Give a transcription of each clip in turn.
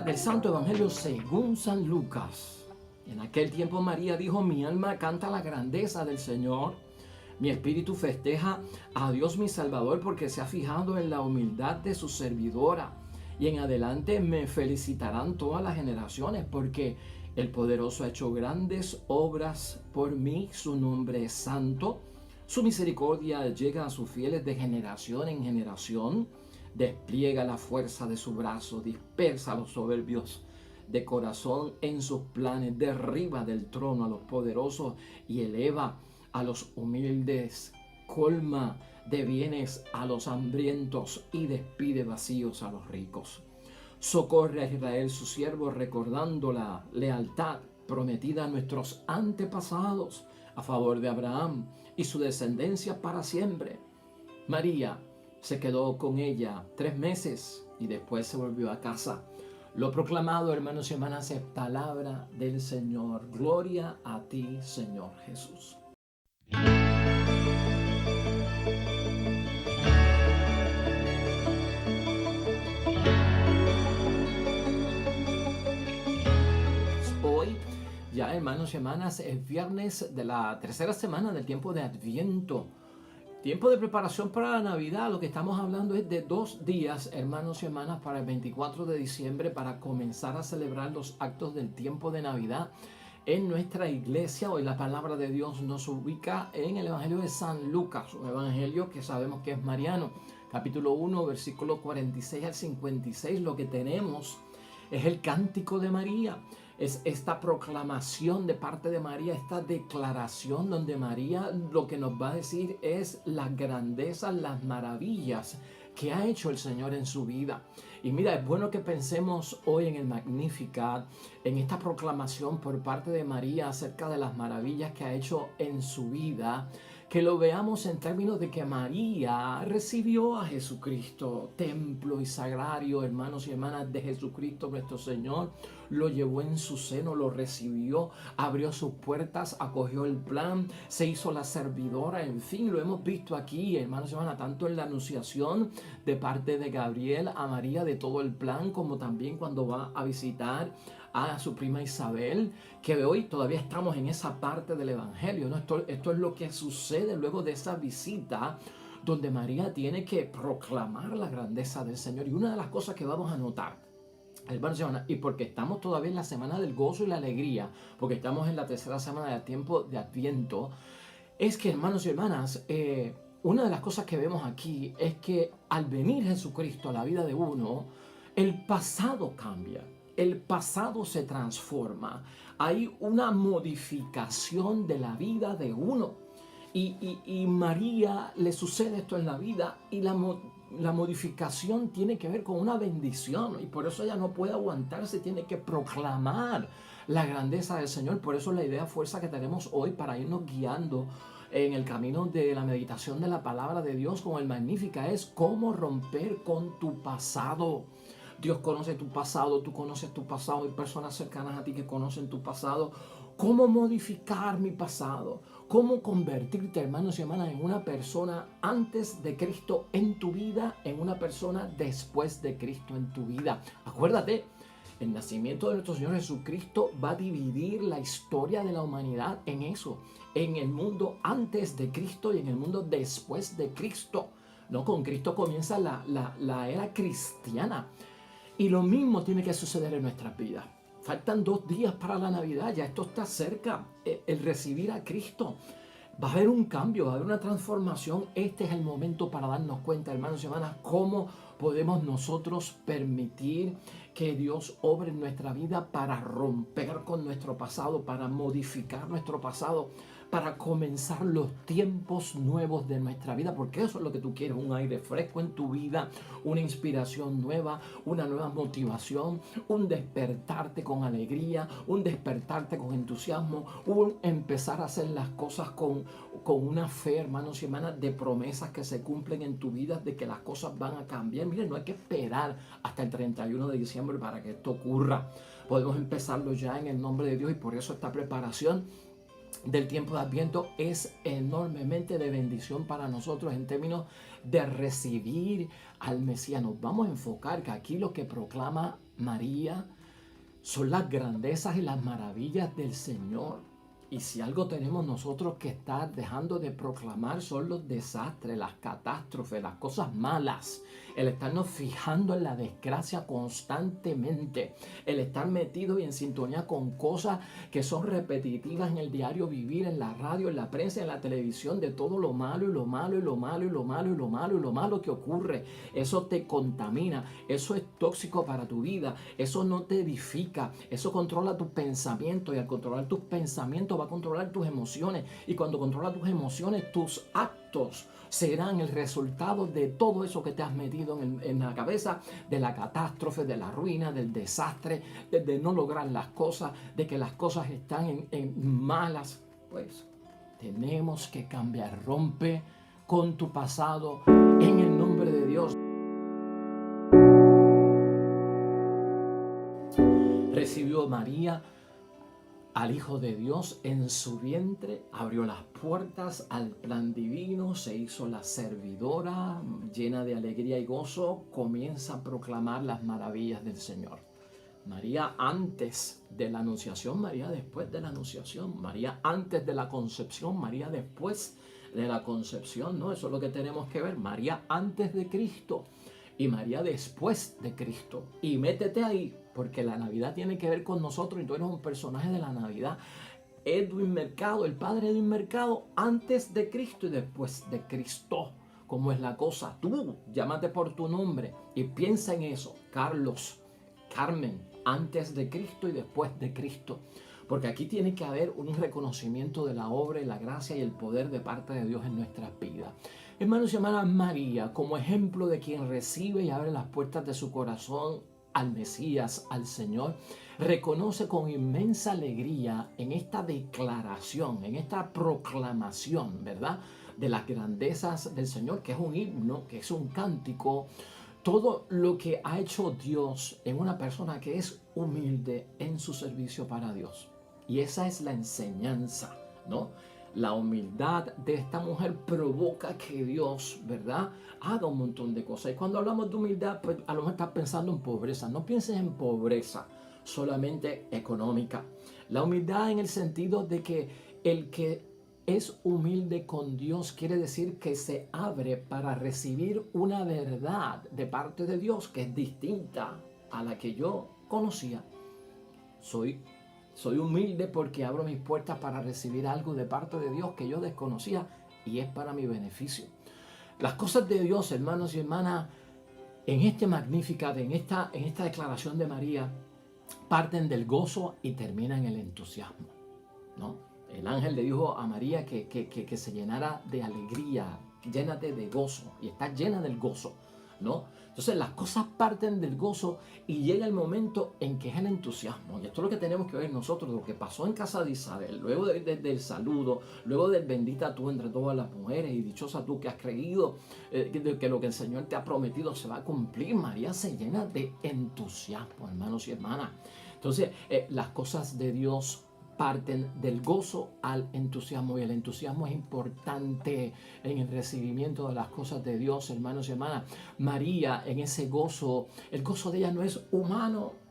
El Santo Evangelio según San Lucas. En aquel tiempo María dijo: mi alma canta la grandeza del Señor. Mi espíritu festeja a Dios mi Salvador, porque se ha fijado en la humildad de su servidora. Y en adelante me felicitarán todas las generaciones, porque el Poderoso ha hecho grandes obras por mí. Su nombre es santo. Su misericordia llega a sus fieles de generación en generación. Despliega la fuerza de su brazo, dispersa a los soberbios de corazón en sus planes, derriba del trono a los poderosos y eleva a los humildes, colma de bienes a los hambrientos y despide vacíos a los ricos. Socorre a Israel su siervo, recordando la lealtad prometida a nuestros antepasados a favor de Abraham y su descendencia para siempre. María se quedó con ella 3 meses y después se volvió a casa. Lo proclamado, hermanos y hermanas, es palabra del Señor. Gloria a ti, Señor Jesús. Hoy, ya hermanos y hermanas, es viernes de la tercera semana del tiempo de Adviento. Tiempo de preparación para la Navidad. Lo que estamos hablando es de 2 días, hermanos y hermanas, para el 24 de diciembre, para comenzar a celebrar los actos del tiempo de Navidad en nuestra iglesia. Hoy la palabra de Dios nos ubica en el Evangelio de San Lucas, un evangelio que sabemos que es mariano. Capítulo 1, versículo 46 al 56. Lo que tenemos es el cántico de María. Es esta proclamación de parte de María, esta declaración donde María lo que nos va a decir es las grandezas, las maravillas que ha hecho el Señor en su vida. Y mira, es bueno que pensemos hoy en el Magnificat, en esta proclamación por parte de María acerca de las maravillas que ha hecho en su vida, que lo veamos en términos de que María recibió a Jesucristo, templo y sagrario, hermanos y hermanas de Jesucristo nuestro Señor, lo llevó en su seno, lo recibió, abrió sus puertas, acogió el plan, se hizo la servidora, en fin, lo hemos visto aquí, hermanos y hermanas, tanto en la anunciación de parte de Gabriel a María de todo el plan, como también cuando va a visitar a su prima Isabel, que hoy todavía estamos en esa parte del Evangelio, ¿no? Esto es lo que sucede luego de esa visita, donde María tiene que proclamar la grandeza del Señor. Y una de las cosas que vamos a notar, hermanos y hermanas, y porque estamos todavía en la semana del gozo y la alegría, porque estamos en la tercera semana del tiempo de Adviento, es que, hermanos y hermanas, una de las cosas que vemos aquí es que al venir Jesucristo a la vida de uno, el pasado cambia. El pasado se transforma. Hay una modificación de la vida de uno. Y María le sucede esto en la vida y la modificación tiene que ver con una bendición. Y por eso ella no puede aguantarse, tiene que proclamar la grandeza del Señor. Por eso la idea fuerza que tenemos hoy para irnos guiando en el camino de la meditación de la palabra de Dios con el Magnífica es cómo romper con tu pasado. Dios conoce tu pasado, tú conoces tu pasado, hay personas cercanas a ti que conocen tu pasado. ¿Cómo modificar mi pasado? ¿Cómo convertirte, hermanos y hermanas, en una persona antes de Cristo en tu vida, en una persona después de Cristo en tu vida? Acuérdate, el nacimiento de nuestro Señor Jesucristo va a dividir la historia de la humanidad en eso, en el mundo antes de Cristo y en el mundo después de Cristo. ¿No? Con Cristo comienza la era cristiana. Y lo mismo tiene que suceder en nuestras vidas. Faltan 2 días para la Navidad, ya esto está cerca, el recibir a Cristo. Va a haber un cambio, va a haber una transformación. Este es el momento para darnos cuenta, hermanos y hermanas, cómo podemos nosotros permitir que Dios obre en nuestra vida para romper con nuestro pasado, para modificar nuestro pasado, para comenzar los tiempos nuevos de nuestra vida, porque eso es lo que tú quieres, un aire fresco en tu vida, una inspiración nueva, una nueva motivación, un despertarte con alegría, un despertarte con entusiasmo, un empezar a hacer las cosas con una fe, hermanos y hermanas, de promesas que se cumplen en tu vida, de que las cosas van a cambiar. Miren, no hay que esperar hasta el 31 de diciembre para que esto ocurra. Podemos empezarlo ya en el nombre de Dios, y por eso esta preparación del tiempo de Adviento es enormemente de bendición para nosotros en términos de recibir al Mesías. Nos vamos a enfocar que aquí lo que proclama María son las grandezas y las maravillas del Señor. Y si algo tenemos nosotros que estar dejando de proclamar son los desastres, las catástrofes, las cosas malas. El estarnos fijando en la desgracia constantemente. El estar metido y en sintonía con cosas que son repetitivas en el diario vivir, en la radio, en la prensa, en la televisión, de todo lo malo y lo malo y lo malo y lo malo y lo malo y lo malo que ocurre. Eso te contamina, eso es tóxico para tu vida, eso no te edifica, eso controla tus pensamientos y al controlar tus pensamientos va a controlar tus emociones y cuando controla tus emociones, tus actos serán el resultado de todo eso que te has metido en la cabeza, de la catástrofe, de la ruina, del desastre, de no lograr las cosas, de que las cosas están en malas. Pues tenemos que cambiar. Rompe con tu pasado en el nombre de Dios. Recibió María al Hijo de Dios en su vientre, abrió las puertas al plan divino, se hizo la servidora, llena de alegría y gozo, comienza a proclamar las maravillas del Señor. María antes de la anunciación, María después de la anunciación, María antes de la concepción, María después de la concepción, ¿no? Eso es lo que tenemos que ver, María antes de Cristo y María después de Cristo. Y métete ahí, porque la Navidad tiene que ver con nosotros y tú eres un personaje de la Navidad. Edwin Mercado, el padre Edwin Mercado, antes de Cristo y después de Cristo. ¿Cómo es la cosa? Tú, llámate por tu nombre y piensa en eso. Carlos, Carmen, antes de Cristo y después de Cristo. Porque aquí tiene que haber un reconocimiento de la obra y la gracia y el poder de parte de Dios en nuestras vidas. Hermanos y hermanas, María, como ejemplo de quien recibe y abre las puertas de su corazón al Mesías, al Señor, reconoce con inmensa alegría en esta declaración, en esta proclamación, ¿verdad?, de las grandezas del Señor, que es un himno, que es un cántico, todo lo que ha hecho Dios en una persona que es humilde en su servicio para Dios. Y esa es la enseñanza, ¿no? La humildad de esta mujer provoca que Dios, ¿verdad?, haga un montón de cosas. Y cuando hablamos de humildad, pues a lo mejor estás pensando en pobreza. No pienses en pobreza solamente económica. La humildad en el sentido de que el que es humilde con Dios quiere decir que se abre para recibir una verdad de parte de Dios que es distinta a la que yo conocía. Soy humilde porque abro mis puertas para recibir algo de parte de Dios que yo desconocía y es para mi beneficio. Las cosas de Dios, hermanos y hermanas, en este Magnificat, en esta declaración de María, parten del gozo y terminan en el entusiasmo, ¿no? El ángel le dijo a María que se llenara de alegría, llénate de gozo, y está llena del gozo, ¿no? Entonces las cosas parten del gozo y llega el momento en que es el entusiasmo. Y esto es lo que tenemos que ver nosotros, lo que pasó en casa de Isabel, luego del saludo, luego del bendita tú entre todas las mujeres y dichosa tú que has creído que lo que el Señor te ha prometido se va a cumplir. María se llena de entusiasmo, hermanos y hermanas. Entonces las cosas de Dios parten del gozo al entusiasmo y el entusiasmo es importante en el recibimiento de las cosas de Dios, hermanos y hermanas. María en ese gozo, el gozo de ella no es humano.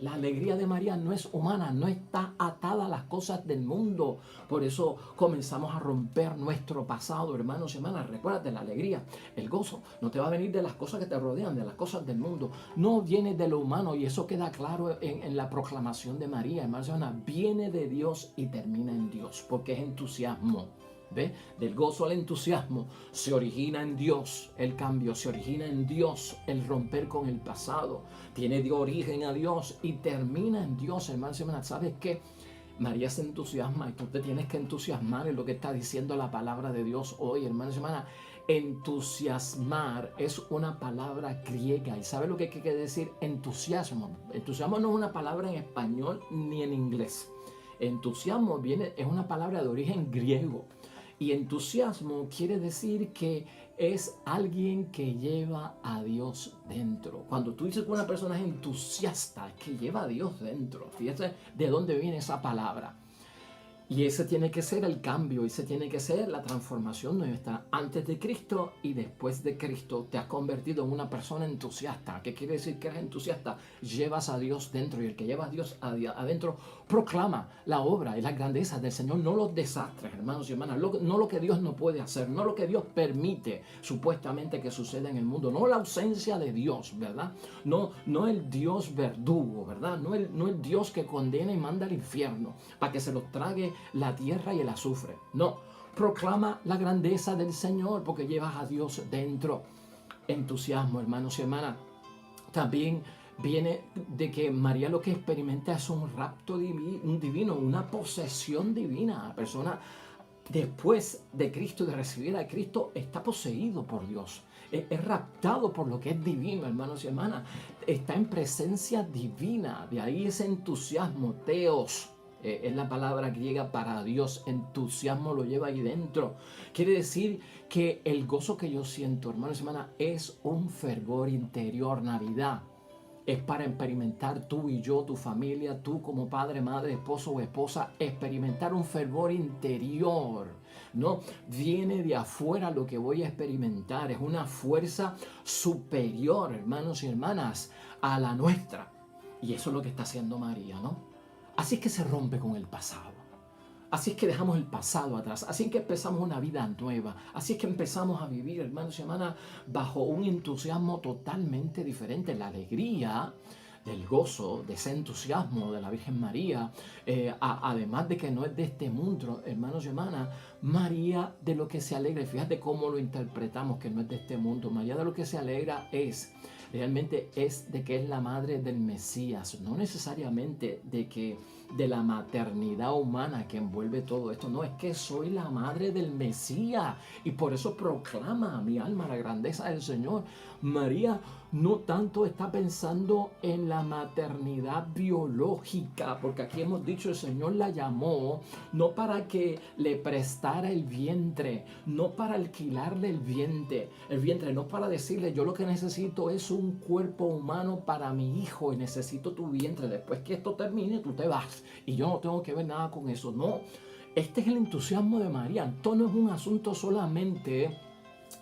La alegría de María no es humana, no está atada a las cosas del mundo. Por eso comenzamos a romper nuestro pasado, hermanos y hermanas. Recuérdate, la alegría, el gozo, no te va a venir de las cosas que te rodean, de las cosas del mundo. No viene de lo humano y eso queda claro en la proclamación de María, hermanos y hermanas. Viene de Dios y termina en Dios, porque es entusiasmo. ¿Ve? Del gozo al entusiasmo se origina en Dios el cambio, se origina en Dios el romper con el pasado, tiene de origen a Dios y termina en Dios, hermanos y hermanas. ¿Sabes qué? María se entusiasma y tú te tienes que entusiasmar en lo que está diciendo la palabra de Dios hoy, hermanos y hermanas. Entusiasmar es una palabra griega y ¿sabe lo que quiere decir entusiasmo? Entusiasmo no es una palabra en español ni en inglés. Entusiasmo es una palabra de origen griego. Y entusiasmo quiere decir que es alguien que lleva a Dios dentro. Cuando tú dices que una persona es entusiasta, es que lleva a Dios dentro. Fíjate de dónde viene esa palabra. Y ese tiene que ser el cambio, ese tiene que ser la transformación nuestra. Antes de Cristo y después de Cristo te has convertido en una persona entusiasta. ¿Qué quiere decir que eres entusiasta? Llevas a Dios dentro, y el que lleva a Dios adentro proclama la obra y la grandeza del Señor, no los desastres, hermanos y hermanas, no lo que Dios no puede hacer, no lo que Dios permite supuestamente que suceda en el mundo, no la ausencia de Dios, ¿verdad? No el Dios verdugo, ¿verdad? No el Dios que condena y manda al infierno para que se los trague la tierra y el azufre. No, proclama la grandeza del Señor porque llevas a Dios dentro. Entusiasmo, hermanos y hermanas. También viene de que María lo que experimenta es un rapto divino, una posesión divina. La persona después de Cristo, de recibir a Cristo, está poseído por Dios. Es raptado por lo que es divino, hermanos y hermanas. Está en presencia divina. De ahí ese entusiasmo, teos. Es la palabra griega para Dios. Entusiasmo lo lleva ahí dentro. Quiere decir que el gozo que yo siento, hermanos y hermanas, es un fervor interior. Navidad es para experimentar tú y yo, tu familia, tú como padre, madre, esposo o esposa, experimentar un fervor interior. No viene de afuera lo que voy a experimentar. Es una fuerza superior, hermanos y hermanas, a la nuestra. Y eso es lo que está haciendo María, ¿no? Así es que se rompe con el pasado. Así es que dejamos el pasado atrás. Así es que empezamos una vida nueva. Así es que empezamos a vivir, hermanos y hermanas, bajo un entusiasmo totalmente diferente. La alegría del gozo, de ese entusiasmo de la Virgen María, además de que no es de este mundo, hermanos y hermanas, María de lo que se alegra, fíjate cómo lo interpretamos, que no es de este mundo. María de lo que se alegra realmente es de que es la madre del Mesías, no necesariamente de la maternidad humana que envuelve todo esto, no, es que soy la madre del Mesías y por eso proclama a mi alma la grandeza del Señor. María no tanto está pensando en la maternidad biológica, porque aquí hemos dicho el Señor la llamó no para que le prestara el vientre, no para alquilarle el vientre, no para decirle yo lo que necesito es un cuerpo humano para mi hijo y necesito tu vientre, después que esto termine tú te vas y yo no tengo que ver nada con eso. No, este es el entusiasmo de María. Esto no es un asunto solamente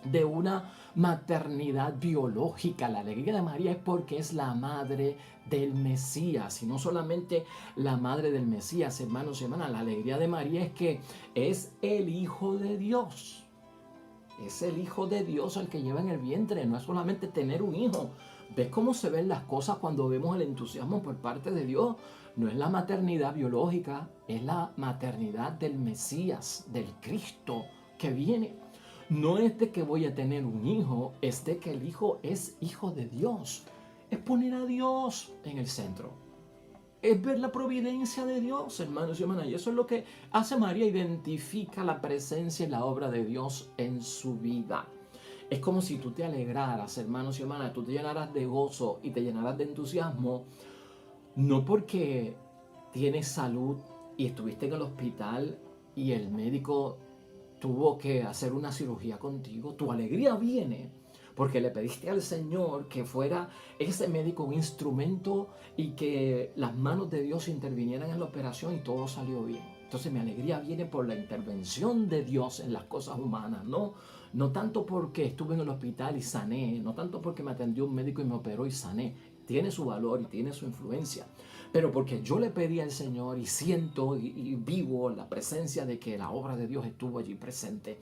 de una maternidad biológica. La alegría de María es porque es la madre del Mesías, y no solamente la madre del Mesías, hermanos y hermanas, la alegría de María es que es el Hijo de Dios. Es el Hijo de Dios el que lleva en el vientre, no es solamente tener un hijo. ¿Ves cómo se ven las cosas cuando vemos el entusiasmo por parte de Dios? No es la maternidad biológica, es la maternidad del Mesías, del Cristo que viene. No es de que voy a tener un hijo, es de que el hijo es hijo de Dios. Es poner a Dios en el centro. Es ver la providencia de Dios, hermanos y hermanas. Y eso es lo que hace María, identifica la presencia y la obra de Dios en su vida. Es como si tú te alegraras, hermanos y hermanas, tú te llenaras de gozo y te llenaras de entusiasmo, no porque tienes salud y estuviste en el hospital y el médico tuvo que hacer una cirugía contigo. Tu alegría viene porque le pediste al Señor que fuera ese médico un instrumento y que las manos de Dios intervinieran en la operación y todo salió bien. Entonces mi alegría viene por la intervención de Dios en las cosas humanas, no tanto porque estuve en el hospital y sané, no tanto porque me atendió un médico y me operó y sané. Tiene su valor y tiene su influencia, pero porque yo le pedí al Señor y siento y vivo la presencia de que la obra de Dios estuvo allí presente.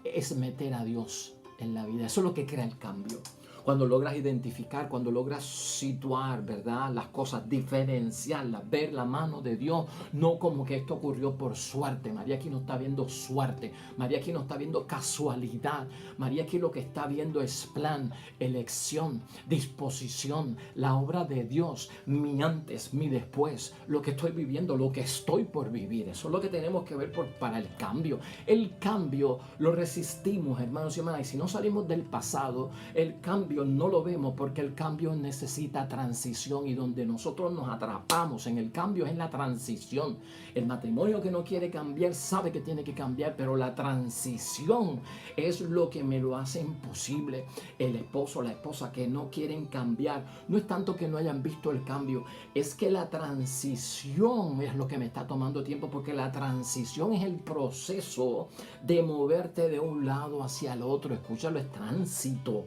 Es meter a Dios en la vida. Eso es lo que crea el cambio. Cuando logras identificar, cuando logras situar, ¿verdad?, las cosas, diferenciarlas, ver la mano de Dios, no como que esto ocurrió por suerte. María aquí no está viendo suerte, María aquí no está viendo casualidad, María aquí lo que está viendo es plan, elección, disposición, la obra de Dios, mi antes, mi después, lo que estoy viviendo, lo que estoy por vivir. Eso es lo que tenemos que ver para el cambio. El cambio lo resistimos, hermanos y hermanas, y si no salimos del pasado, el cambio cambio no lo vemos porque el cambio necesita transición y donde nosotros nos atrapamos en el cambio es en la transición. El matrimonio que no quiere cambiar sabe que tiene que cambiar, pero la transición es lo que me lo hace imposible. El esposo, la esposa que no quieren cambiar, no es tanto que no hayan visto el cambio, es que la transición es lo que me está tomando tiempo, porque la transición es el proceso de moverte de un lado hacia el otro. Escúchalo, es tránsito.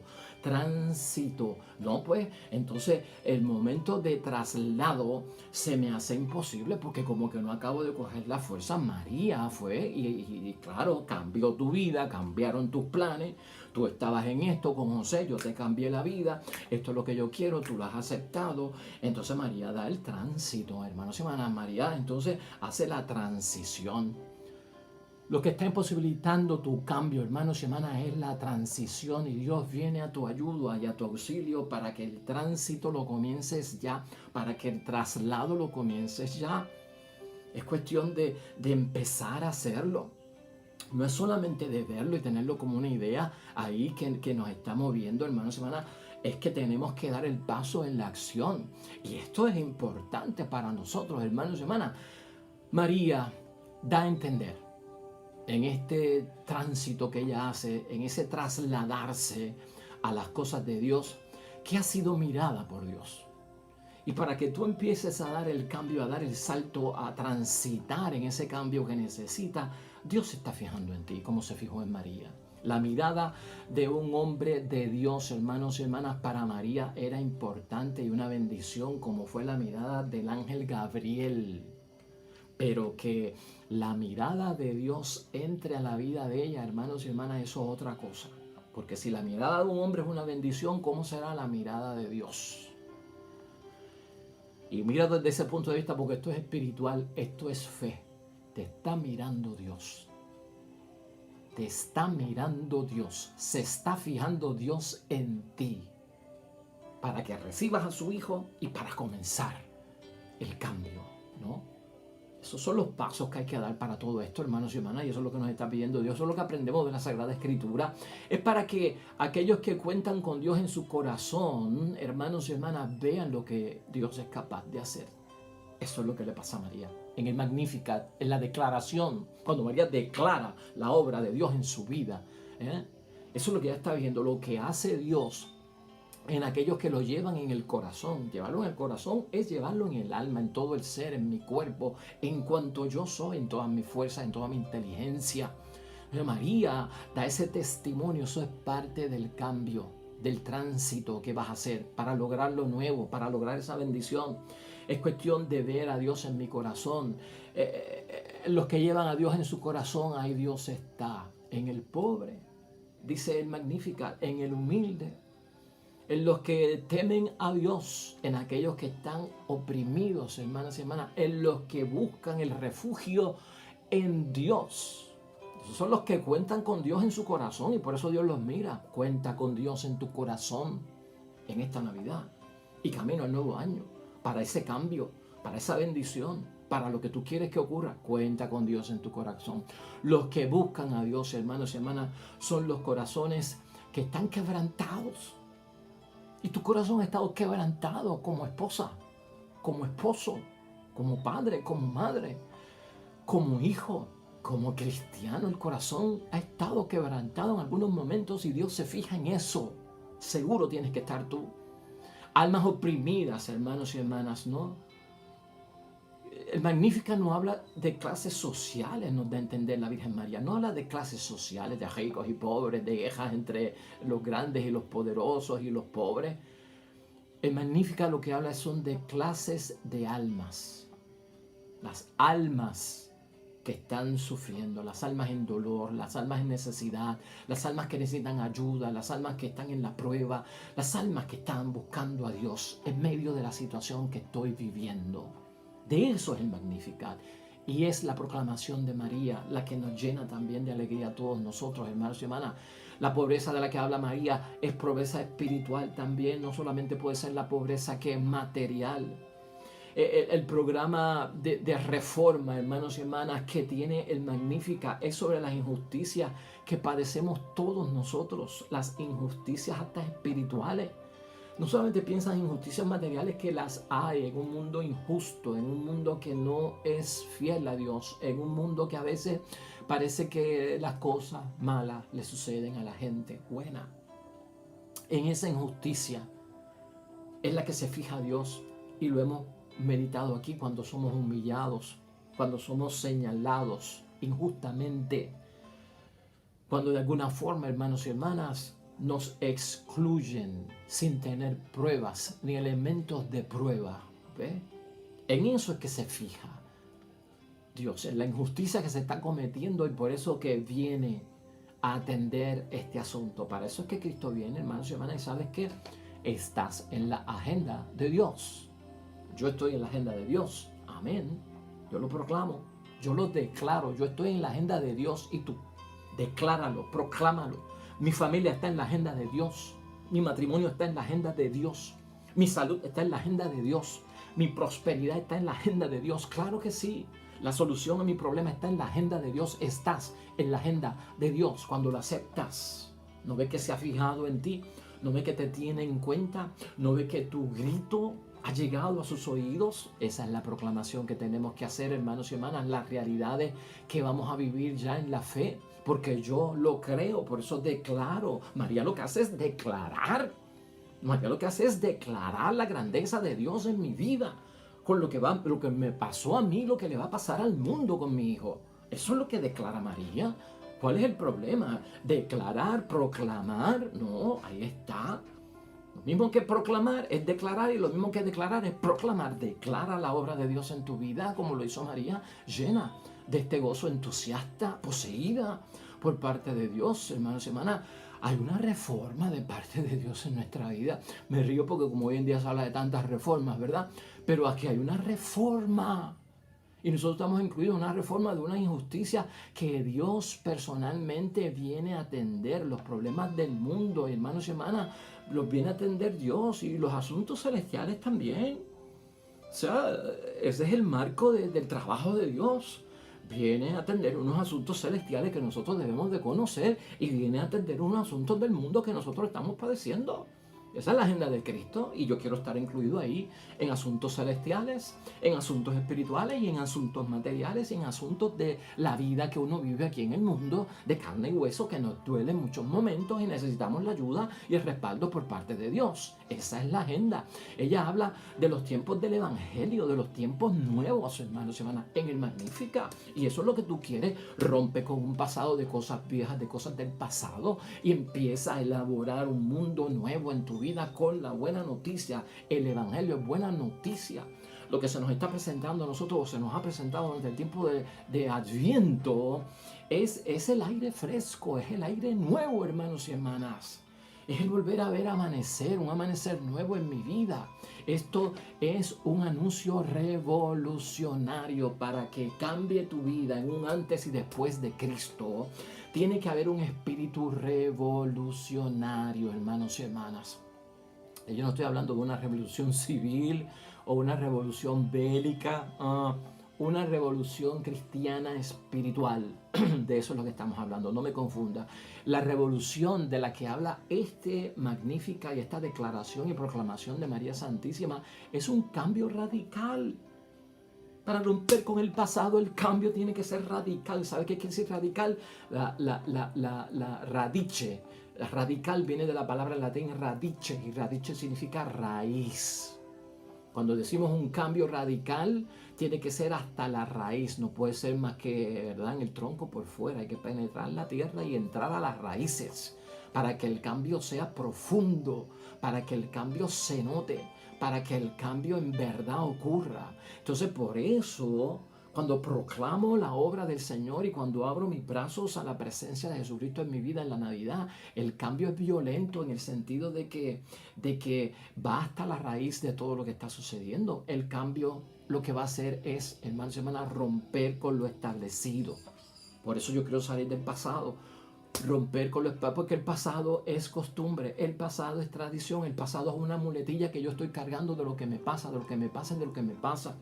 No, pues entonces el momento de traslado se me hace imposible porque como que no acabo de coger la fuerza. María fue y claro, cambió tu vida, cambiaron tus planes. Tú estabas en esto con José, yo te cambié la vida, esto es lo que yo quiero, tú lo has aceptado. Entonces María da el tránsito, hermanos y hermanas. María entonces hace la transición. Lo que está imposibilitando tu cambio, hermanos y hermanas, es la transición, y Dios viene a tu ayuda y a tu auxilio para que el tránsito lo comiences ya, para que el traslado lo comiences ya. Es cuestión de empezar a hacerlo. No es solamente de verlo y tenerlo como una idea ahí que nos está moviendo, hermanos y hermanas. Es que tenemos que dar el paso en la acción. Y esto es importante para nosotros, hermanos y hermanas. María da a entender en este tránsito que ella hace, en ese trasladarse a las cosas de Dios, que ha sido mirada por Dios. Y para que tú empieces a dar el cambio, a dar el salto, a transitar en ese cambio que necesitas, Dios se está fijando en ti, como se fijó en María. La mirada de un hombre de Dios, hermanos y hermanas, para María era importante y una bendición, como fue la mirada del ángel Gabriel. Pero que la mirada de Dios entre a la vida de ella, hermanos y hermanas, eso es otra cosa. Porque si la mirada de un hombre es una bendición, ¿cómo será la mirada de Dios? Y mira desde ese punto de vista, porque esto es espiritual, esto es fe. Te está mirando Dios. Te está mirando Dios. Se está fijando Dios en ti. Para que recibas a su Hijo y para comenzar el cambio, ¿no? Esos son los pasos que hay que dar para todo esto, hermanos y hermanas, y eso es lo que nos está pidiendo Dios. Eso es lo que aprendemos de la Sagrada Escritura. Es para que aquellos que cuentan con Dios en su corazón, hermanos y hermanas, vean lo que Dios es capaz de hacer. Eso es lo que le pasa a María. En el Magnificat, en la declaración, cuando María declara la obra de Dios en su vida, eso es lo que ella está viendo, lo que hace Dios en aquellos que lo llevan en el corazón. Llevarlo en el corazón es llevarlo en el alma, en todo el ser, en mi cuerpo, en cuanto yo soy, en toda mi fuerza, en toda mi inteligencia. María da ese testimonio. Eso es parte del cambio, del tránsito que vas a hacer para lograr lo nuevo, para lograr esa bendición. Es cuestión de ver a Dios en mi corazón. Los que llevan a Dios en su corazón, ahí Dios está. En el pobre, dice el Magnificat, en el humilde, en los que temen a Dios, en aquellos que están oprimidos, hermanas y hermanas, en los que buscan el refugio en Dios. Esos son los que cuentan con Dios en su corazón y por eso Dios los mira. Cuenta con Dios en tu corazón en esta Navidad y camino al nuevo año, para ese cambio, para esa bendición, para lo que tú quieres que ocurra. Cuenta con Dios en tu corazón. Los que buscan a Dios, hermanos y hermanas, son los corazones que están quebrantados. Y tu corazón ha estado quebrantado como esposa, como esposo, como padre, como madre, como hijo, como cristiano. El corazón ha estado quebrantado en algunos momentos y Dios se fija en eso. Seguro tienes que estar tú. Almas oprimidas, hermanos y hermanas, ¿no? El Magnificat no habla de clases sociales, nos da a entender la Virgen María. No habla de clases sociales, de ricos y pobres, de guerras entre los grandes y los poderosos y los pobres. El Magnificat lo que habla son de clases de almas. Las almas que están sufriendo, las almas en dolor, las almas en necesidad, las almas que necesitan ayuda, las almas que están en la prueba, las almas que están buscando a Dios en medio de la situación que estoy viviendo. De eso es el Magnificat. Y es la proclamación de María la que nos llena también de alegría a todos nosotros, hermanos y hermanas. La pobreza de la que habla María es pobreza espiritual también. No solamente puede ser la pobreza que es material. el programa de reforma, hermanos y hermanas, que tiene el Magnífica es sobre las injusticias que padecemos todos nosotros, las injusticias hasta espirituales. No solamente piensa en injusticias materiales, que las hay en un mundo injusto, en un mundo que no es fiel a Dios, en un mundo que a veces parece que las cosas malas le suceden a la gente buena. En esa injusticia es la que se fija Dios, y lo hemos meditado aquí cuando somos humillados, cuando somos señalados injustamente, cuando de alguna forma, hermanos y hermanas, nos excluyen sin tener pruebas ni elementos de prueba. ¿Ve? En eso es que se fija Dios, en la injusticia que se está cometiendo, y por eso que viene a atender este asunto. Para eso es que Cristo viene, hermanos y hermanas, y sabes que estás en la agenda de Dios. Yo estoy en la agenda de Dios. Amén. Yo lo proclamo, yo lo declaro. Yo estoy en la agenda de Dios, y tú decláralo, proclámalo. Mi familia está en la agenda de Dios. Mi matrimonio está en la agenda de Dios. Mi salud está en la agenda de Dios. Mi prosperidad está en la agenda de Dios. Claro que sí. La solución a mi problema está en la agenda de Dios. Estás en la agenda de Dios cuando lo aceptas. ¿No ves que se ha fijado en ti? ¿No ves que te tiene en cuenta? ¿No ves que tu grito ha llegado a sus oídos? Esa es la proclamación que tenemos que hacer, hermanos y hermanas, las realidades que vamos a vivir ya en la fe, porque yo lo creo, por eso declaro. María lo que hace es declarar. María lo que hace es declarar la grandeza de Dios en mi vida, con lo que me pasó a mí, lo que le va a pasar al mundo con mi hijo. Eso es lo que declara María. ¿Cuál es el problema? Declarar, proclamar. No, ahí está. Lo mismo que proclamar es declarar, y lo mismo que declarar es proclamar. Declara la obra de Dios en tu vida, como lo hizo María, llena de este gozo, entusiasta, poseída por parte de Dios. Hermanos y hermanas, hay una reforma de parte de Dios en nuestra vida. Me río porque como hoy en día se habla de tantas reformas, ¿verdad? Pero aquí hay una reforma. Y nosotros estamos incluidos en una reforma de una injusticia que Dios personalmente viene a atender. Los problemas del mundo, hermanos y hermanas, los viene a atender Dios, y los asuntos celestiales también. O sea, ese es el marco del trabajo de Dios. Viene a atender unos asuntos celestiales que nosotros debemos de conocer, y viene a atender unos asuntos del mundo que nosotros estamos padeciendo. Esa es la agenda de Cristo, y yo quiero estar incluido ahí en asuntos celestiales, en asuntos espirituales y en asuntos materiales, y en asuntos de la vida que uno vive aquí en el mundo de carne y hueso, que nos duele en muchos momentos y necesitamos la ayuda y el respaldo por parte de Dios. Esa es la agenda. Ella habla de los tiempos del Evangelio, de los tiempos nuevos, hermanos y hermanas, en el Magnífica. Y eso es lo que tú quieres. Rompe con un pasado de cosas viejas, de cosas del pasado, y empieza a elaborar un mundo nuevo en tu vida con la buena noticia. El Evangelio es buena noticia. Lo que se nos está presentando a nosotros, o se nos ha presentado durante el tiempo de Adviento, es el aire fresco, es el aire nuevo, hermanos y hermanas. Es el volver a ver amanecer, un amanecer nuevo en mi vida. Esto es un anuncio revolucionario para que cambie tu vida en un antes y después de Cristo. Tiene que haber un espíritu revolucionario, hermanos y hermanas. Yo no estoy hablando de una revolución civil o una revolución bélica, una revolución cristiana espiritual. De eso es lo que estamos hablando, no me confunda. La revolución de la que habla este Magnífica y esta declaración y proclamación de María Santísima es un cambio radical. Para romper con el pasado, el cambio tiene que ser radical. ¿Sabe qué quiere decir radical? La radice. Radical viene de la palabra en latín radice, y radice significa raíz. Cuando decimos un cambio radical, tiene que ser hasta la raíz. No puede ser más que, ¿verdad?, en el tronco por fuera. Hay que penetrar la tierra y entrar a las raíces para que el cambio sea profundo, para que el cambio se note, para que el cambio en verdad ocurra. Entonces, por eso, cuando proclamo la obra del Señor y cuando abro mis brazos a la presencia de Jesucristo en mi vida en la Navidad, el cambio es violento en el sentido de que va hasta la raíz de todo lo que está sucediendo. El cambio lo que va a hacer es, hermanos y hermanas, romper con lo establecido. Por eso yo quiero salir del pasado. Romper con porque el pasado es costumbre, el pasado es tradición, el pasado es una muletilla que yo estoy cargando de lo que me pasa, de lo que me pasa, de lo que me pasa.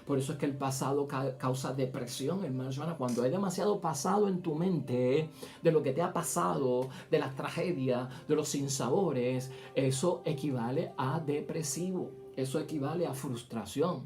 Por eso es que el pasado causa depresión, hermano, hermana. Cuando hay demasiado pasado en tu mente de lo que te ha pasado, de las tragedias, de los sinsabores, eso equivale a depresivo, eso equivale a frustración.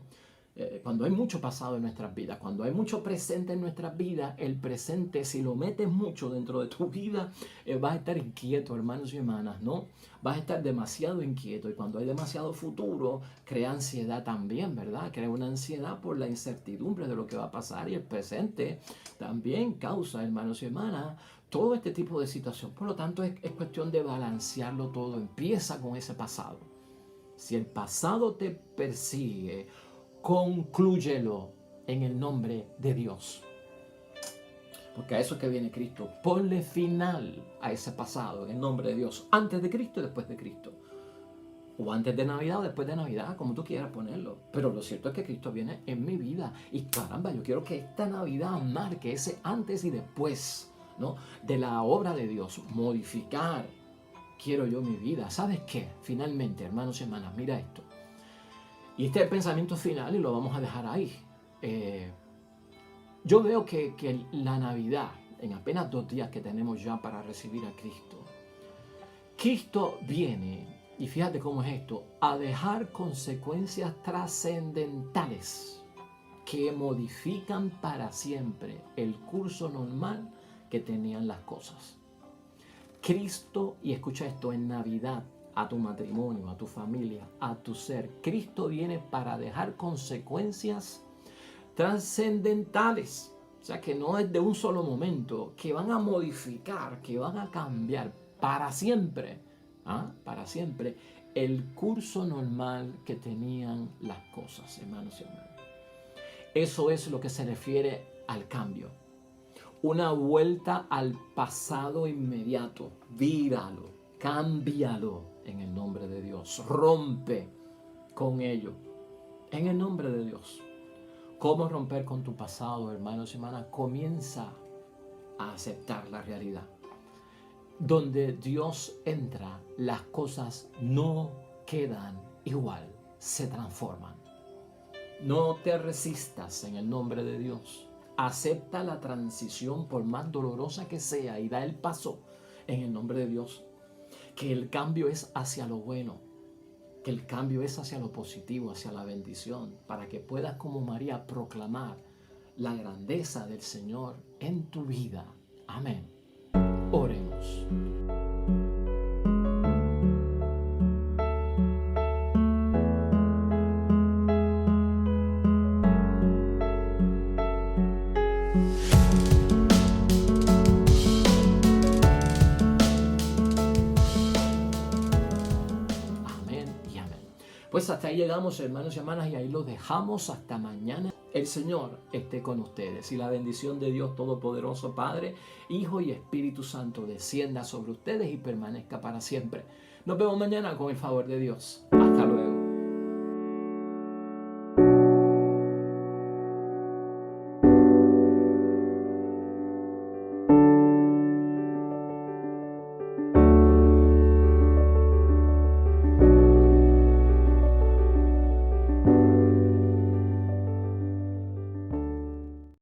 Cuando hay mucho pasado en nuestras vidas, cuando hay mucho presente en nuestras vidas, el presente, si lo metes mucho dentro de tu vida, vas a estar inquieto, hermanos y hermanas, ¿no? Vas a estar demasiado inquieto, y cuando hay demasiado futuro, crea ansiedad también, ¿verdad? Crea una ansiedad por la incertidumbre de lo que va a pasar, y el presente también causa, hermanos y hermanas, todo este tipo de situación. Por lo tanto, es cuestión de balancearlo todo. Empieza con ese pasado. Si el pasado te persigue, conclúyelo en el nombre de Dios. Porque a eso es que viene Cristo. Ponle final a ese pasado en el nombre de Dios. Antes de Cristo y después de Cristo. O antes de Navidad o después de Navidad, como tú quieras ponerlo. Pero lo cierto es que Cristo viene en mi vida. Y caramba, yo quiero que esta Navidad marque ese antes y después, ¿no?, de la obra de Dios. Modificar quiero yo mi vida. ¿Sabes qué? Finalmente, hermanos y hermanas, mira esto. Y este es el pensamiento final y lo vamos a dejar ahí. Yo veo que la Navidad, en apenas 2 días que tenemos ya para recibir a Cristo, Cristo viene, y fíjate cómo es esto, a dejar consecuencias trascendentales que modifican para siempre el curso normal que tenían las cosas. Cristo, y escucha esto, en Navidad, a tu matrimonio, a tu familia, a tu ser, Cristo viene para dejar consecuencias trascendentales. O sea, que no es de un solo momento, que van a modificar, que van a cambiar para siempre, para siempre, el curso normal que tenían las cosas, hermanos y hermanas. Eso es lo que se refiere al cambio. Una vuelta al pasado inmediato. Víralo, cámbialo en el nombre de Dios. Rompe con ello en el nombre de Dios. ¿Cómo romper con tu pasado, hermanos y hermanas? Comienza a aceptar la realidad. Donde Dios entra, las cosas no quedan igual, se transforman. No te resistas en el nombre de Dios. Acepta la transición por más dolorosa que sea y da el paso en el nombre de Dios. Que el cambio es hacia lo bueno, que el cambio es hacia lo positivo, hacia la bendición, para que puedas como María proclamar la grandeza del Señor en tu vida. Amén. Oremos. Pues hasta ahí llegamos, hermanos y hermanas, y ahí lo dejamos hasta mañana. El Señor esté con ustedes y la bendición de Dios Todopoderoso, Padre, Hijo y Espíritu Santo descienda sobre ustedes y permanezca para siempre. Nos vemos mañana con el favor de Dios. Hasta luego.